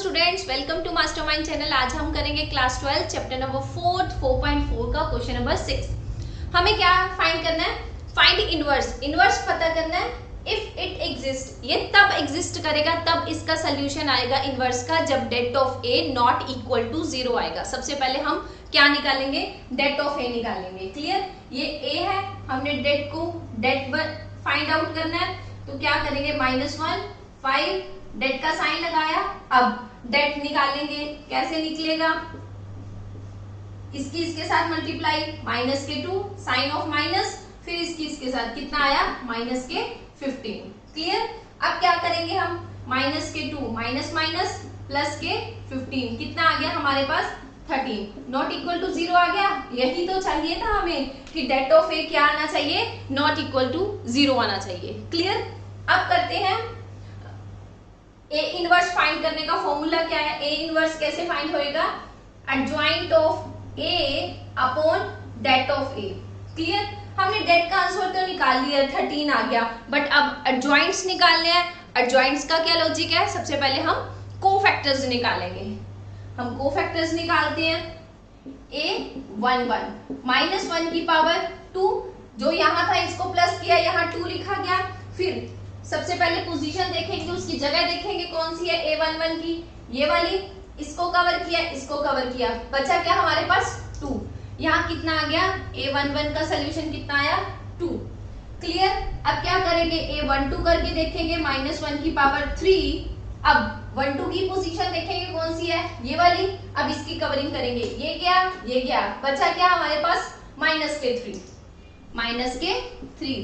Students, welcome to Mastermind channel. आज हम करेंगे क्लास 12 चैप्टर नंबर 4 का क्वेश्चन नंबर 6। हमें क्या फाइंड करना है? Find inverse. इनवर्स पता करना है। इफ इट एग्जिस्ट, ये तब एग्जिस्ट करेगा, तब इसका सोल्यूशन आएगा इनवर्स का जब det of a not equal to 0 आएगा। सबसे पहले हम क्या निकालेंगे? det ऑफ a निकालेंगे। क्लियर? ये a है, हमने det फाइंड आउट करना है, तो क्या करेंगे? -1 5 det का साइन लगाया। अब det निकालेंगे, कैसे निकलेगा? इसके साथ मल्टीप्लाई, माइनस के 2 साइन ऑफ माइनस, फिर इसके साथ कितना आया? माइनस के 15। क्लियर? अब क्या करेंगे हम? माइनस के 2 माइनस माइनस प्लस के 15, कितना आ गया हमारे पास? 13। नॉट इक्वल टू 0 आ गया। यही तो चाहिए था हमें कि det ऑफ a क्या आना चाहिए? नॉट इक्वल टू 0 आना चाहिए। क्लियर? अब करते हैं a इनवर्स फाइंड करने का फॉर्मूला क्या है? a इनवर्स कैसे फाइंड होएगा? Adjoint of a upon det of a। Clear? हमने det का आंसर तो निकाल लिया, 13 आ गया, बट अब एडजॉइंट्स निकालने हैं। एडजॉइंट्स का क्या लॉजिक है? सबसे पहले हम कोफैक्टर्स निकालेंगे। हम कोफैक्टर्स निकालते हैं। a 1 -1 की पावर 2, जो यहाँ था इसको प्लस किया, यहाँ 2 लिखा गया। फिर सबसे पहले पोजीशन देखेंगे, उसकी जगह देखेंगे कौन सी है a11 की, ये वाली। इसको कवर किया, इसको कवर किया, बचा क्या हमारे पास? 2। यहाँ कितना आ गया? a11 का सोल्यूशन कितना आया? 2। क्लियर? अब क्या करेंगे? a12 करके देखेंगे, -1 की पावर 3। अब 12 की पोजीशन देखेंगे कौन सी है, ये वाली। अब इसकी कवरिंग करेंगे, ये गया, बचा क्या हमारे पास? -3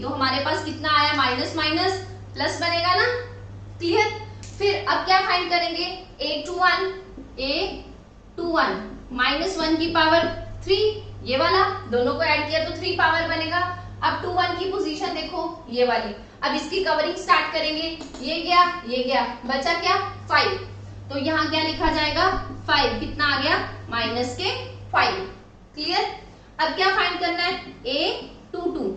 तो हमारे पास कितना आया? माइनस माइनस प्लस बनेगा ना। क्लियर? फिर अब क्या फाइंड करेंगे? a21 -1 की पावर 3, ये वाला, दोनों को ऐड किया तो 3 पावर बनेगा। अब 21 की पोजीशन देखो, ये वाली। अब इसकी कवरिंग स्टार्ट करेंगे, ये गया, बचा क्या? 5। तो यहाँ क्या लिखा जाएगा? 5। कितना आ गया? -5। क्लियर? अब क्या फाइंड करना है? a22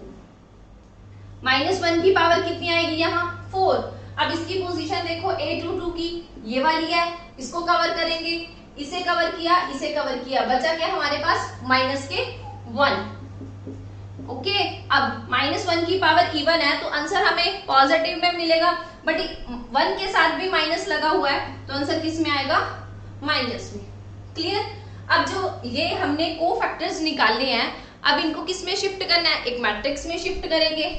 -1 की पावर कितनी आएगी? यहाँ 4। अब इसकी पोजीशन देखो, a22 की, ये वाली है, इसको कवर करेंगे, इसे कवर किया, बचा क्या हमारे पास? -1। ओके, अब -1 की पावर इवन है, तो आंसर हमें पॉजिटिव में मिलेगा, बट 1 के साथ भी माइनस लगा हुआ है, तो आंसर किस में आएगा? माइनस में। क्लियर? अब जो ये हमने कोफैक्टर्स निकालने हैं, अब इनको किस में शिफ्ट करना है? एक मैट्रिक्स में शिफ्ट करेंगे।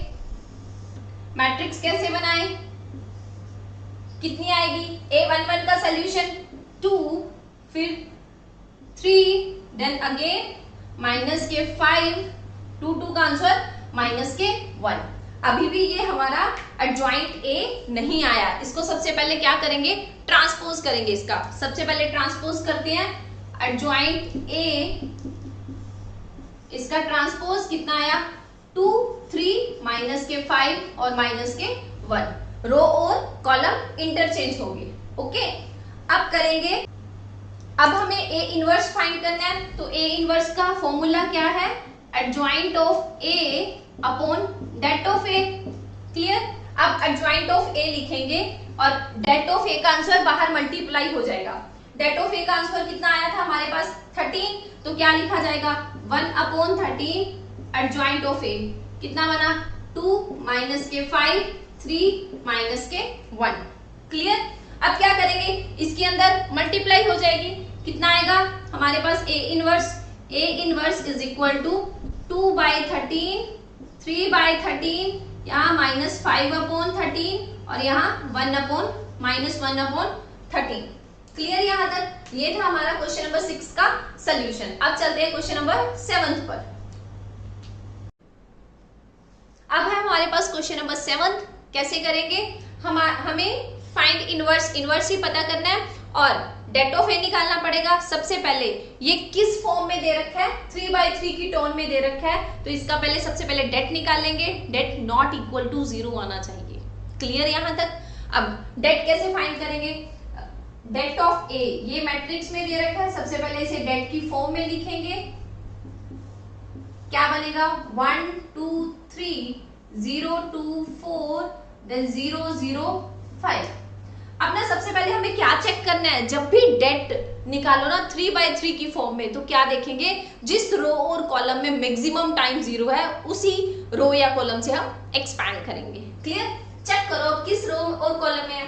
मैट्रिक्स कैसे बनाए? कितनी आएगी? a11 का सोल्यूशन 2, फिर 3, देन अगेन माइनस के 5, 2 का आंसर -1। अभी भी ये हमारा एडजॉइंट a नहीं आया। इसको सबसे पहले क्या करेंगे? ट्रांसपोज करेंगे। इसका सबसे पहले ट्रांसपोज करते हैं। एडजॉइंट a, इसका ट्रांसपोज कितना आया? 2 3 -5 और -1। रो और कॉलम इंटरचेंज होंगे। ओके, अब करेंगे, अब हमें a इनवर्स फाइंड करना है, तो a इनवर्स का फॉर्मूला क्या है? Adjoint of a upon det of a। Clear? अब एडजॉइंट ऑफ a लिखेंगे और det ऑफ a का आंसर बाहर मल्टीप्लाई हो जाएगा। det ऑफ a का आंसर कितना आया था हमारे पास? 13। तो क्या लिखा जाएगा? 1/13 एडजॉइंट ऑफ a कितना बना? 2 -5 3 -1। क्लियर? अब क्या करेंगे? इसके अंदर मल्टीप्लाई हो जाएगी, कितना आएगा हमारे पास? a inverse is equal to 2/13 3/13, यहाँ -5/13 और यहाँ 1/13। क्लियर? यहाँ तक ये था हमारा क्वेश्चन नंबर 6 का सोल्यूशन। अब चलते हैं क्वेश्चन नंबर 7 पर। अब है हमारे पास क्वेश्चन नंबर 7। कैसे करेंगे? हमें फाइंड इनवर्स ही पता करना है और det ऑफ a निकालना पड़ेगा। सबसे पहले ये किस फॉर्म में दे रखा है? 3/3 की टर्म में दे रखा है, तो इसका सबसे पहले det निकालेंगे। det नॉट इक्वल टू 0 आना चाहिए। क्लियर यहाँ तक? अब det कैसे फाइंड करेंगे? det ऑफ a, ये मैट्रिक्स में दे रखा है, सबसे पहले इसे det की फॉर्म में लिखेंगे। क्या बनेगा? 1 2 3 0 2 4 देन 0 0 5। अब ना सबसे पहले हम हमें क्या चेक करना है, जब भी डेट निकालो ना 3/3 की फॉर्म में, तो क्या देखेंगे, जिस रो और कॉलम में मैक्सिमम टाइम 0 है उसी रो या कॉलम से हम एक्सपैंड करेंगे। क्लियर? चेक करो किस रो और कॉलम में है,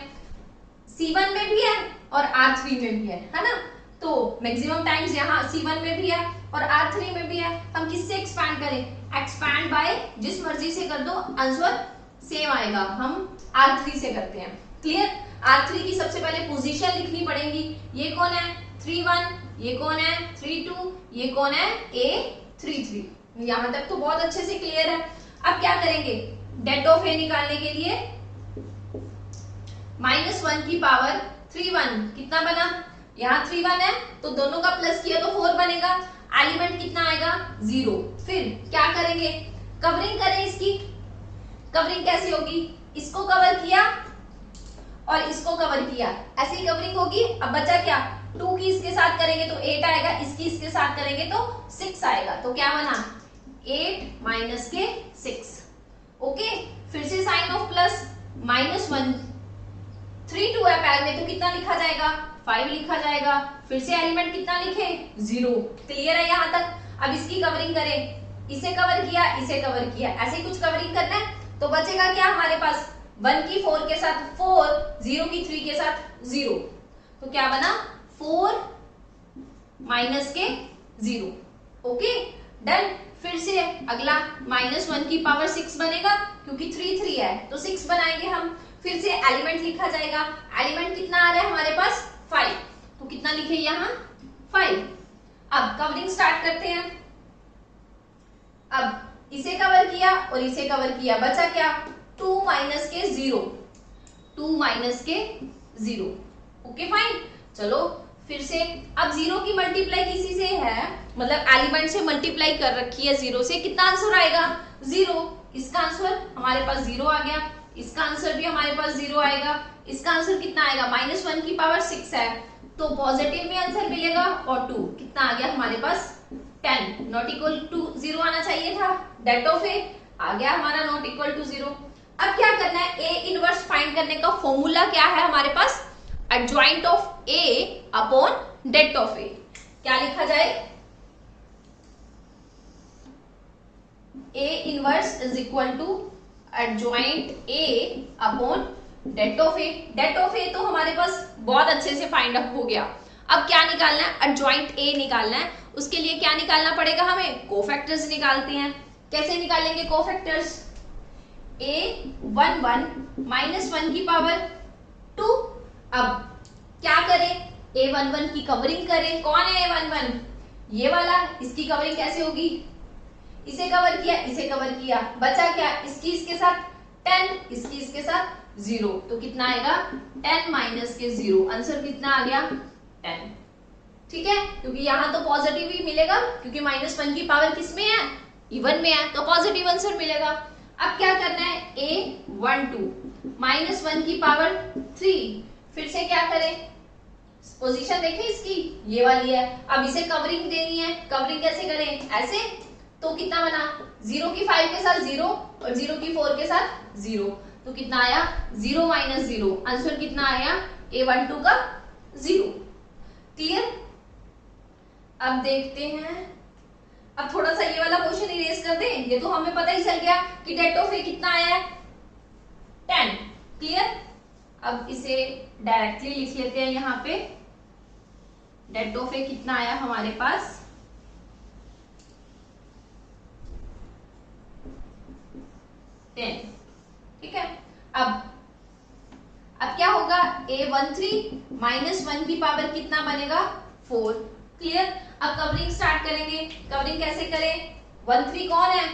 C1 में भी है और R3 में भी है ना। तो मैक्सिमम टाइम्स यहाँ C1 में भी है और R3 में भी है, हम किससे एक्सपैंड करें, एक्सपैंड बाय जिस मर्जी से कर दो, आंसर सेम आएगा। हम R3 से करते हैं। क्लियर? R3 की सबसे पहले पोजीशन लिखनी पड़ेगी, ये कौन है 3-1, ये कौन है 3-2, ये कौन है A3-3। यहां तक तो बहुत अच्छे से क्लियर है। अब क्या करेंगे, डेट ऑफ A निकालने के लिए -1 की पावर 3-1 कितना बना, यहाँ 3-1 है तो दोनों का प्लस किया तो 4 बनेगा, एलिमेंट कितना आएगा 0। फिर क्या करेंगे, कवरिंग करें इसकी। कवरिंग कैसी होगी, इसको कवर किया और इसको कवर किया, ऐसी कवरिंग होगी। अब बचा क्या, 2 की इसके साथ करेंगे तो 8 आएगा, इसकी इसके साथ करेंगे तो 6 आएगा। तो क्या बना 8 माइनस के 6। ओके, फिर से साइन ऑफ प्लस, -1 3-2 है पैर में तो कितना लिखा जाएगा 5 लिखा जाएगा। फिर से एलिमेंट कितना लिखे 0। क्लियर है यहाँ तक? अब इसकी कवरिंग करें, इसे कवर किया, इसे कवर किया, ऐसे कुछ कवरिंग करना है। तो बचेगा क्या हमारे पास, 1 की 4 के साथ 4, 0 की 3 के साथ 0। तो क्या बना 4 माइनस के 0। Okay done. फिर से अगला -1 की पावर 6 बनेगा, क्योंकि 3 है तो 6 बनाएंगे हम। फिर से एलिमेंट लिखा जाएगा, एलिमेंट कितना आ रहा है हमारे पास 5, तो कितना लिखे यहाँ 5। अब कवरिंग स्टार्ट करते हैं। अब इसे कवर किया और इसे कवर किया, बचा क्या 2 माइनस के 0, 2 माइनस के 0। Okay fine. चलो फिर से, अब 0 की मल्टीप्लाई किसी से है, मतलब एलिमेंट से मल्टीप्लाई कर रखी है 0 से, कितना आंसर आएगा 0। इसका आंसर हमारे पास 0 आ गया, इसका आंसर भी हमारे पास 0 आएगा। इसका आंसर कितना आएगा, -1 की पावर 6 है तो पॉजिटिव में आंसर मिलेगा, और 2 कितना आ गया हमारे पास 10, नॉट इक्वल टू 0 आना चाहिए था। डेट ऑफ ए आ गया हमारा नॉट इक्वल टू 0। अब क्या करना है, ए इनवर्स फाइंड करने का फॉर्मूला क्या है हमारे पास, adjoint of A upon det of A. क्या लिखा जाए, A inverse is equal to adjoint A upon det of A. Det of A तो हमारे पास बहुत अच्छे से फाइंड अप हो गया। अब क्या निकालना है, एडजॉइंट ए निकालना है। उसके लिए क्या निकालना पड़ेगा हमें, कोफैक्टर्स निकालते हैं। कैसे निकालेंगे कोफैक्टर्स, A11 -1 की पावर 2। अब क्या करें, A11 की कवरिंग करें। कौन है A11, ये वाला, इसकी कवरिंग कैसे होगी, इसे कवर किया, इसे कवर किया, बचा क्या, इसकी इसके साथ 10, इसकी इसके साथ 0, तो कितना आएगा 10 माइनस के 0। आंसर कितना आ गया 10। ठीक है, क्योंकि यहां तो पॉजिटिव ही मिलेगा, क्योंकि -1 की पावर किस में है, इवन में है, तो पॉजिटिव आंसर मिलेगा। अब क्या करना है, A12 -1 की पावर 3। फिर से क्या करें, पोजीशन देखें इसकी, ये वाली है। अब इसे कवरिंग देनी है, कवरिंग कैसे करें, ऐसे, तो कितना बना 0 की 5 के साथ 0 और 0 की 4 के साथ 0, तो कितना आया 0 माइनस 0। आंसर कितना आया A12 का 0। क्लियर? अब देखते हैं, अब थोड़ा सा ये वाला क्वेश्चन इरेज कर दें, ये तो हमें पता ही चल गया कि डेट ऑफ ए कितना आया है 10। क्लियर? अब इसे डायरेक्टली लिख लेते हैं यहाँ पे, डेट ऑफ ए कितना आया हमारे पास 10। ठीक है, अब क्या होगा, A13 -1 की पावर कितना बनेगा 4। क्लियर? अब कवरिंग स्टार्ट करेंगे। कवरिंग कैसे करें, 13 कौन है,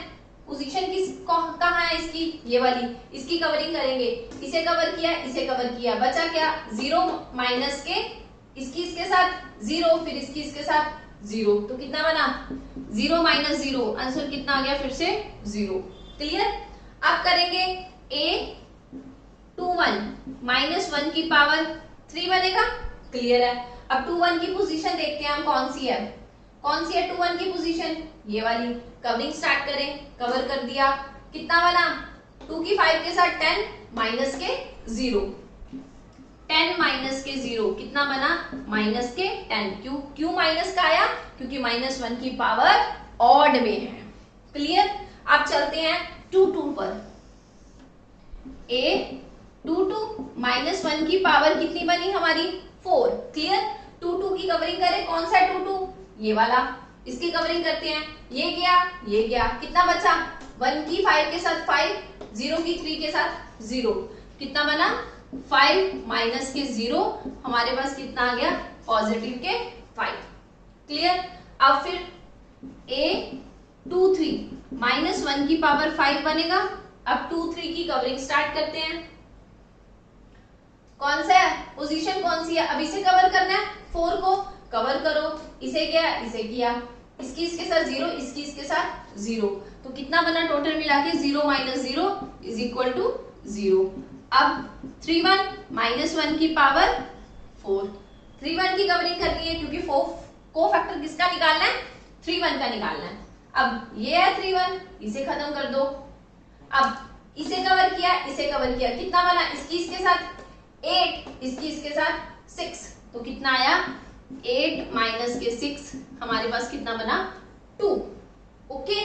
पोजीशन किस कहाँ है इसकी, ये वाली, इसकी कवरिंग करेंगे। इसे कवर किया, इसे कवर किया, बचा क्या 0 माइनस के, इसकी इसके साथ 0, फिर इसकी इसके साथ 0, तो कितना बना 0 माइनस 0। आंसर कितना आ गया फिर से 0। क्लियर? अब करेंगे A21 -1 की पावर 3 बनेगा। क्लियर है? अब 21 की पोजीशन देखते हैं हम, कौन सी है, कौन सी है 21 की पोजीशन, ये वाली। कवरिंग स्टार्ट करें, कवर कर दिया, कितना बना 2 की 5 के साथ 10 माइनस के 0, 10 - माइनस के 0 कितना बना, माइनस के 10। क्यों माइनस का आया, क्योंकि -1 की पावर ऑड में है। क्लियर। अब चलते हैं 2 2 पर। a 2 2 -1 की पावर कितनी बनी हमारी, 4। क्लियर। 2 2 की कवरिंग करें, कौन सा 2 2, ये वाला, इसकी कवरिंग करते हैं। ये गया, कितना बचा, 1 की 5 के साथ 5, 0 की 3 के साथ 0, कितना बना 5 माइनस के 0, हमारे पास कितना आ गया, पॉजिटिव के 5। क्लियर। अब फिर a 2 3 -1 की पावर 5 बनेगा। अब 2 3 की कवरिंग स्टार्ट करते हैं। कौन सा है, पोजीशन कौन सी है, अब इसे कवर करना है, 4 को कवर करो, इसे किया, इसकी इसके साथ 0, इसकी इसके साथ 0, तो कितना बना टोटल मिला के, 0 - 0 = 0। अब 3 1 -1 की पावर 4, 3 1 की कवरिंग करनी है क्योंकि को फैक्टर किसका निकालना है, 3 1 का निकालना है। अब ये है 3 1, इसे खत्म कर दो। अब इसे कवर किया, कितना बना, इसकी इसके साथ 8, इसकी इसके साथ 6, तो कितना आया, 8 माइनस के 6, हमारे पास कितना बना, 2। ओके।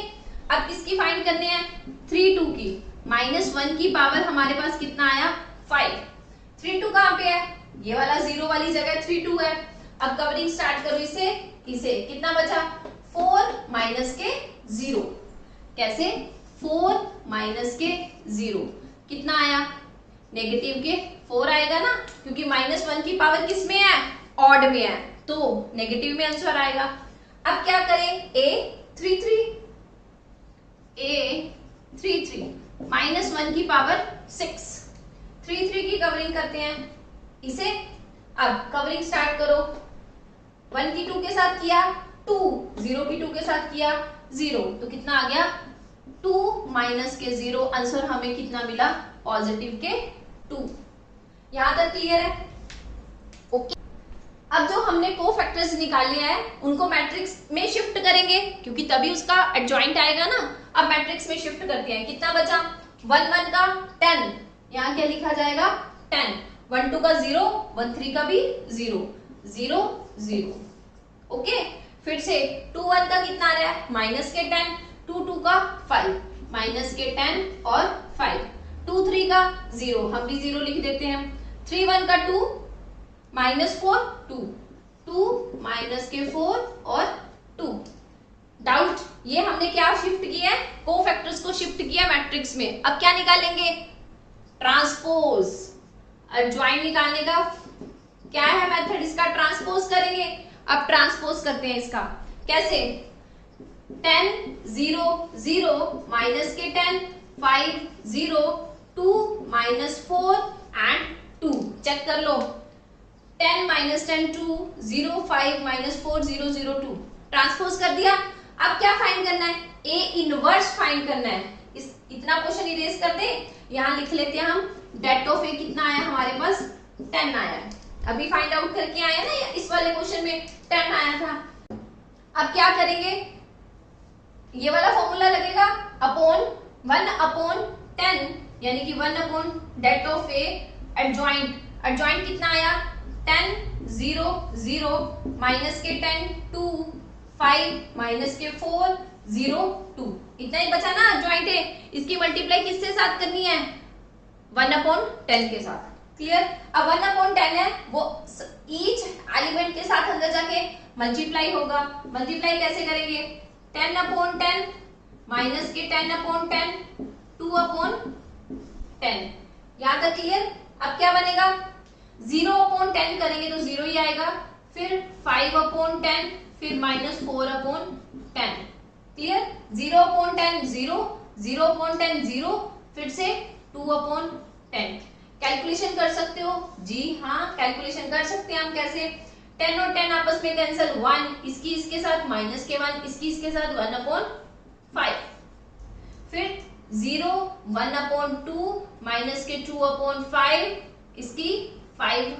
अब किसकी फाइंड करने हैं, 3 2 की, -1 की पावर हमारे पास कितना आया, 5। 3 2 कहां पे है, ये वाला 0 वाली जगह 3 2 है। अब कवरिंग स्टार्ट करो, इसे कितना बचा, 4 माइनस के 0। कैसे, 4 माइनस के 0 कितना आया, नेगेटिव के 4 आएगा ना, क्योंकि -1 की पावर किस में है, ऑड में है, तो नेगेटिव में आंसर आएगा। अब क्या करें, a 3 3 -1 की पावर 6, 3 3 की कवरिंग करते हैं इसे। अब कवरिंग स्टार्ट करो, 1 की 2 के साथ किया 2, 0 की 2 के साथ किया 0, तो कितना आ गया, 2 माइनस के 0, आंसर हमें कितना मिला, पॉजिटिव के 2। यहां तक क्लियर है। ओके। अब जो हमने कोफैक्टर्स निकाले हैं उनको मैट्रिक्स में शिफ्ट करेंगे, क्योंकि तभी उसका एडजॉइंट आएगा ना। अब मैट्रिक्स में शिफ्ट करते हैं, कितना बचा, 1 1 का 10, यहाँ क्या लिखा जाएगा, 10, 1 2 का 0, 1 3 का भी 0 0 0। ओके। फिर से 2 1 का कितना आ रहा है, माइनस के 10, 2 2 का 5, माइनस के 10 और 5, 2 3 का 0, हम भी 0 लिख देते हैं। 3 1 का 2, -4 2, 2 माइनस के 4 और 2। डाउट, ये हमने क्या शिफ्ट किया है, कोफैक्टर्स को शिफ्ट किया मैट्रिक्स में। अब क्या निकालेंगे, ट्रांसपोज। एडजॉइंट निकालने का क्या है मेथड, इसका ट्रांसपोज करेंगे। अब ट्रांसपोज करते हैं इसका, कैसे, 10 0 0 माइनस के 10, 5 0, 2 -4 एंड 2। चेक कर लो, 10 - 10 2, 0 5 -4 0 0 2, ट्रांसपोज कर दिया। अब क्या फाइंड करना है, ए इनवर्स फाइंड करना है। इतना क्वेश्चन इरेज कर दे, यहां लिख लेते हैं हम, डेट ऑफ ए कितना आया हमारे पास, 10 आया है। अभी फाइंड आउट करके आया ना, इस वाले क्वेश्चन में 10 आया था। अब क्या करेंगे, ये वाला फॉर्मूला लगेगा, अपॉन 1/10, यानी कि 1 det of A adjoint. Adjoint कितना आया, 10 0 0 माइनस के 10 2, 5 माइनस के 4 0 2, इतना ही बचा ना एडजॉइंट है। इसकी मल्टीप्लाई किससे साथ करनी है, 1/10 के साथ। क्लियर। अब 1/10 है, वो ईच एलिमेंट के साथ अंदर जाके मल्टीप्लाई होगा। मल्टीप्लाई कैसे करेंगे, 10/10 माइनस के 10/10 2/10। यहां तक क्लियर। अब क्या बनेगा, 0/10 करेंगे तो 0 ही आएगा, फिर 5/10, फिर -4/10। क्लियर। 0/10 0, 0/10 0, फिर से 2/10। कैलकुलेशन कर सकते हो, जी हाँ कैलकुलेशन कर सकते हैं हम। कैसे, 10 और 10 आपस में कैंसिल, 1 इसकी इसके साथ, माइनस के 1 इसकी इसके साथ, 1/5। फिर 0 1/2 माइनस के 2/5, इसकी 5,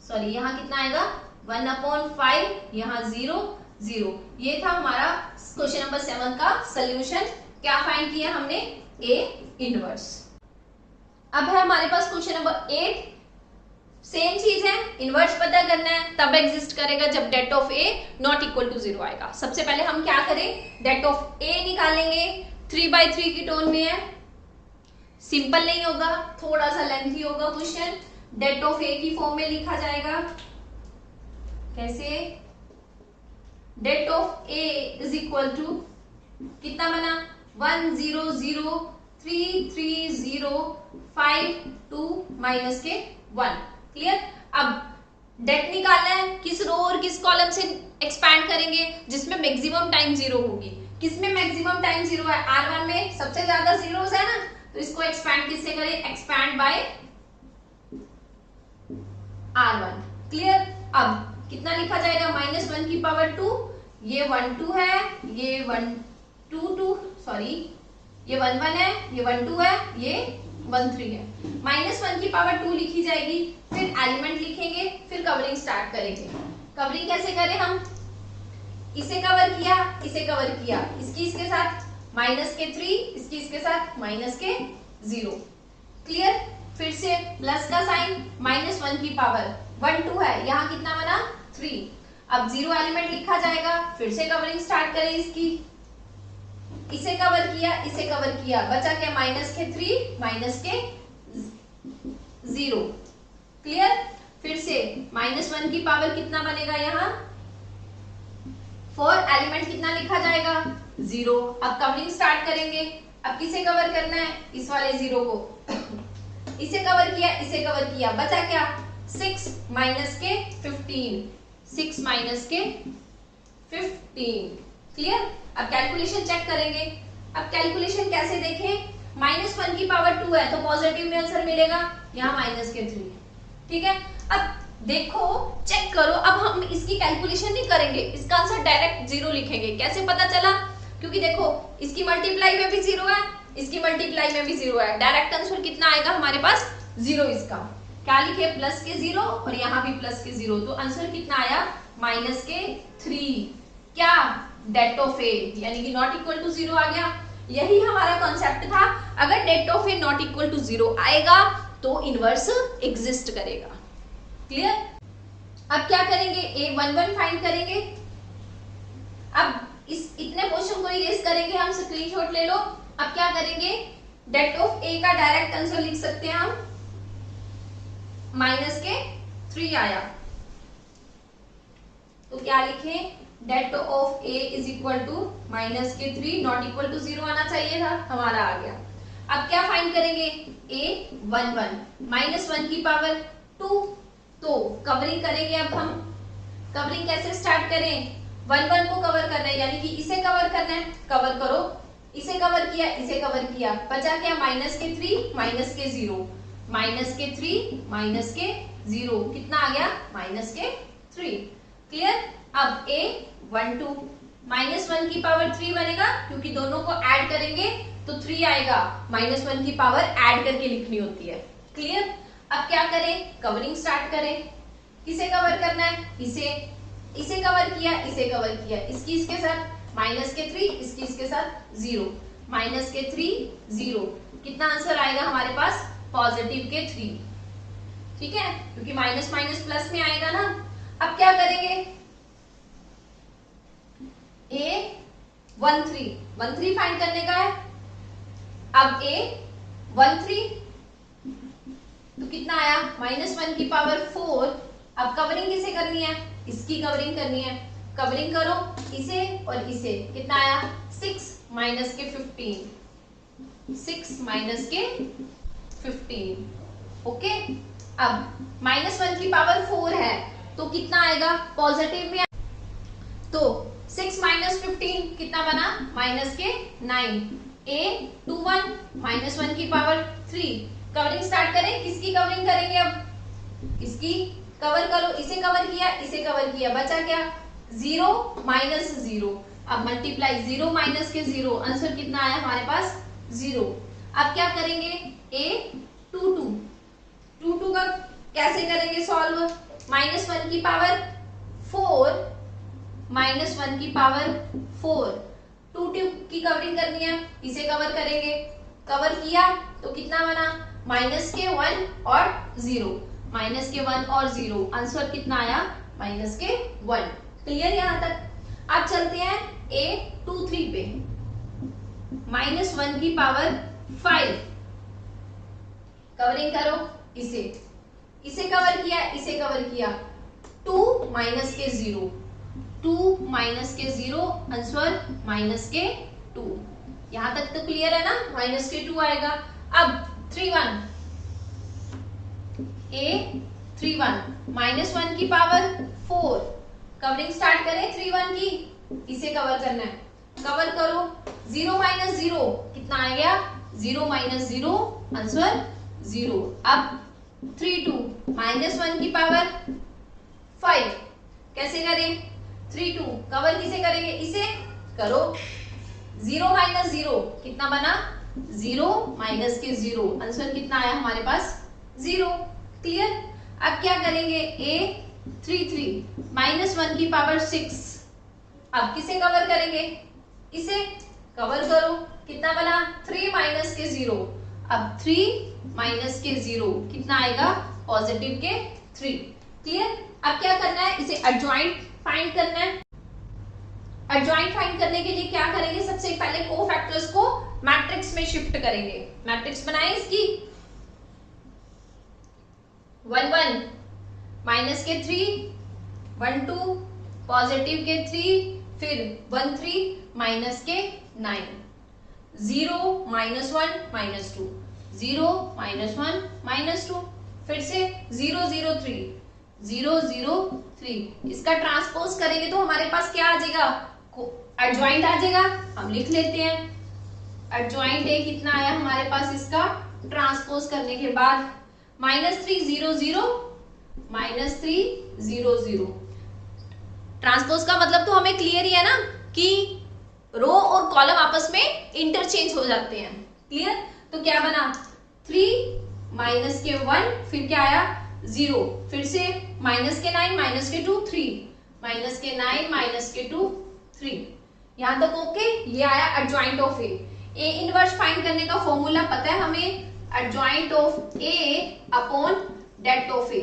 सॉरी यहाँ कितना आएगा, 1/5, यहाँ 0 0। ये था हमारा क्वेश्चन नंबर 7 का सोल्यूशन। क्या फाइंड किया हमने, ए इनवर्स। अब है हमारे पास क्वेश्चन नंबर 8। सेम चीज है, इनवर्स पता करना है, तब एग्जिस्ट करेगा जब det of a not equal to 0 आएगा। सबसे पहले हम क्या करें, det ऑफ a निकालेंगे, 3/3 की टोन में है, सिंपल नहीं होगा, थोड़ा सा लेंथी होगा क्वेश्चन। det ऑफ a की फॉर्म में लिखा जाएगा, कैसे, det of a is equal to कितना बना, 100,330,52 माइनस के 1। क्लियर। अब det निकालना है, किस रो और किस कॉलम से एक्सपैंड करेंगे, जिसमें मैक्सिमम टाइम 0 होगी। किसमें मैक्सिमम टाइम 0 है, R1 में सबसे ज्यादा जीरोस है ना, तो इसको एक्सपैंड किससे करें, एक्सपैंड बाय R1। क्लियर। अब कितना लिखा जाएगा, -1 की पावर 2, ये 1 2 है, ये 1 2 2, सॉरी ये 1 1 है, ये 1 2 है, ये 1 3 है। -1 की पावर 2 लिखी जाएगी, फिर एलिमेंट लिखेंगे, फिर कवरिंग स्टार्ट करेंगे। कवरिंग कैसे करें हम, इसे कवर किया, इसे कवर किया, इसकी इसके साथ -3, इसकी इसके साथ -0। क्लियर। फिर से प्लस का साइन, -1 की पावर 1 2 है, यहाँ कितना बना 3। अब 0 एलिमेंट लिखा जाएगा, फिर से कवरिंग स्टार्ट करें इसकी, इसे कवर किया, इसे कवर किया, बचा क्या -3 -0। क्लियर। फिर से -1 की पावर कितना बनेगा, यहाँ 4 एलिमेंट कितना लिखा जाएगा 0। अब कवरिंग स्टार्ट करेंगे, अब किसे कवर करना है, इस वाले 0 को, इसे कवर किया, इसे कवर किया, बचा क्या 6 -15, 6 -15। क्लियर। अब कैलकुलेशन चेक करेंगे। अब कैलकुलेशन कैसे देखें, -1 की पावर 2 है तो पॉजिटिव में आंसर मिलेगा, यहाँ -3। ठीक है। अब देखो चेक करो, अब हम इसकी कैलकुलेशन नहीं करेंगे, इसका आंसर डायरेक्ट 0 लिखेंगे। कैसे पता चला, क्योंकि देखो इसकी मल्टीप्लाई में भी 0 है, इसकी मल्टीप्लाई में भी 0 है, डायरेक्ट आंसर कितना आएगा हमारे पास 0। इसका क्या लिखे, प्लस के 0 और यहाँ भी प्लस के 0, तो आंसर कितना आया -3। क्या, det ऑफ a यानी कि नॉट इक्वल टू 0 आ गया। यही हमारा कॉन्सेप्ट था, अगर det of a not equal to 0 आएगा तो इनवर्स एग्जिस्ट करेगा। क्लियर। अब क्या करेंगे, a11 फाइंड करेंगे। अब इस इतने क्वेश्चन को इरेज करेंगे हम, स्क्रीनशॉट ले लो। अब क्या करेंगे, det ऑफ a का डायरेक्ट आंसर लिख सकते हैं हम, -3 आया, तो क्या लिखें, det of a is equal to -3, not equal to 0 आना चाहिए था, हमारा आ गया। अब क्या फाइंड करेंगे, a11 -1 की पावर 2, तो कवरिंग करेंगे। अब हम कवरिंग कैसे स्टार्ट करें, 1 1 को कवर करना है, यानी कि इसे कवर करना है, कवर करो, इसे कवर किया, इसे कवर किया, बचा क्या -3 -0, कितना आ गया -3। क्लियर। अब a12 -1 की पावर 3 बनेगा, क्योंकि दोनों को ऐड करेंगे तो 3 आएगा, -1 की पावर ऐड करके लिखनी होती है। क्लियर। अब क्या करें, कवरिंग स्टार्ट करें, किसे कवर करना है, इसे कवर किया, इसे कवर किया, इसकी इसके साथ -3, इसकी इसके साथ 0, -3 0, कितना आंसर आएगा हमारे पास +3। ठीक है, क्योंकि माइनस माइनस प्लस में आएगा ना। अब क्या करेंगे, A13 फाइंड करने का है। अब A13 तो कितना आया, -1 की पावर 4। अब कवरिंग किसे करनी है, इसकी कवरिंग करनी है, कवरिंग करो इसे और इसे, कितना आया 6 माइनस के 15। ओके। अब -1 की पावर 4 है तो कितना आएगा, पॉजिटिव में, तो 6 माइनस 15 कितना बना, -9। A21 -1 की पावर 3। कवरिंग स्टार्ट करें, किसकी कवरिंग करेंगे, अब इसकी कवर करो, इसे कवर किया, इसे कवर किया, बचा क्या 0 -0। अब मल्टीप्लाई 0 माइनस के 0, आंसर कितना आया हमारे पास 0। अब क्या करेंगे, A22 का कैसे करेंगे सॉल्व, -1 की पावर 4, -1 की पावर 4, 2 की कवरिंग करनी है, इसे कवर करेंगे, कवर किया तो कितना बना -1 और 0, माइनस के 1 और 0, आंसर कितना आया माइनस के 1। क्लियर यहां तक। अब चलते हैं A23 पे, -1 की पावर 5, कवरिंग करो इसे कवर किया, इसे कवर किया, 2 माइनस के 0, 2 माइनस के 0, आंसर माइनस के 2। यहां तक तो क्लियर है ना, माइनस के 2 आएगा। अब 31, A31, -1 की पावर 4, कवरिंग स्टार्ट करें 31 की, इसे कवर करना है, कवर करो, 0 माइनस 0 कितना आ गया, 0 माइनस 0, आंसर 0। अब 32, -1 की पावर 5, कैसे करें, 32 कवर किसे करेंगे, इसे करो, 0 माइनस 0 कितना बना, 0 माइनस के 0, आंसर कितना आया हमारे पास 0। क्लियर। अब क्या करेंगे, A33, -1 की पावर 6, अब किसे कवर करेंगे, इसे कवर करो, कितना बना, 3 माइनस के 0, अब 3 माइनस के 0 कितना आएगा, पॉजिटिव के 3। क्लियर। अब क्या करना है, इसे एडजॉइंट फाइंड करना है। एडजॉइंट फाइंड करने के लिए क्या करेंगे, सबसे पहले कोफैक्टर्स को मैट्रिक्स में शिफ्ट करेंगे। मैट्रिक्स बनाए इसकी, 1 1 माइनस के 3, 1 2 पॉजिटिव के 3, फिर 1 3 माइनस के 9, 0 -1 -2, 0 -1 -2, फिर से 0 0 3, 0 0 3, इसका ट्रांसपोज करेंगे तो हमारे पास क्या आ जाएगा, एडजॉइंट आ जाएगा। हम लिख लेते हैं, एडजॉइंट ए कितना आया हमारे पास, इसका ट्रांसपोज करने के बाद -3 0 0 -3 0 0। ट्रांसपोज का मतलब तो हमें क्लियर ही है ना कि रो और कॉलम आपस में इंटरचेंज हो जाते हैं। क्लियर। तो क्या बना, 3 माइनस के 1, फिर क्या आया 0, फिर से माइनस के 9 माइनस के 2 3, माइनस के 9 माइनस के 2 3। यहां तक ओके। ये आया adjoint of A inverse find करने का फॉर्मूला पता है हमें, adjoint of A upon det of A.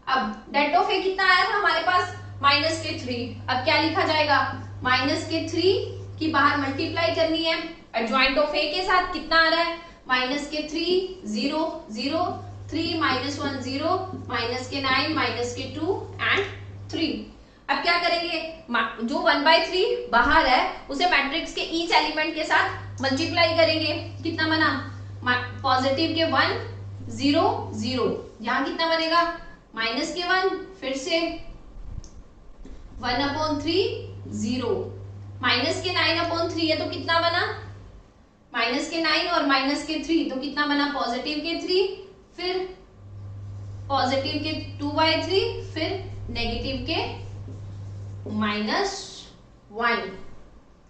अब डेट ऑफ ए कितना आया था हमारे पास, माइनस के 3। अब क्या लिखा जाएगा, माइनस के 3 की बाहर मल्टीप्लाई करनी है एडजॉइंट ऑफ ए के साथ, कितना आ रहा है माइनस के 3 0 0, 3 -1 0, माइनस के 9 माइनस के 2 एंड 3। अब क्या करेंगे, जो 1/3 बाहर है उसे मैट्रिक्स के ईच एलिमेंट के साथ मल्टीप्लाई करेंगे, कितना बना, पॉजिटिव के 1 0 0, यहां कितना बनेगा माइनस के 1, फिर से 1/3 0, माइनस के 9/3 है तो कितना बना, माइनस के 9 और माइनस के 3 तो कितना बना, पॉजिटिव के 3, फिर पॉजिटिव के 2/3, फिर नेगेटिव के -1।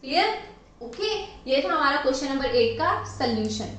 क्लियर। ओके, ये था हमारा क्वेश्चन नंबर 8 का सॉल्यूशन।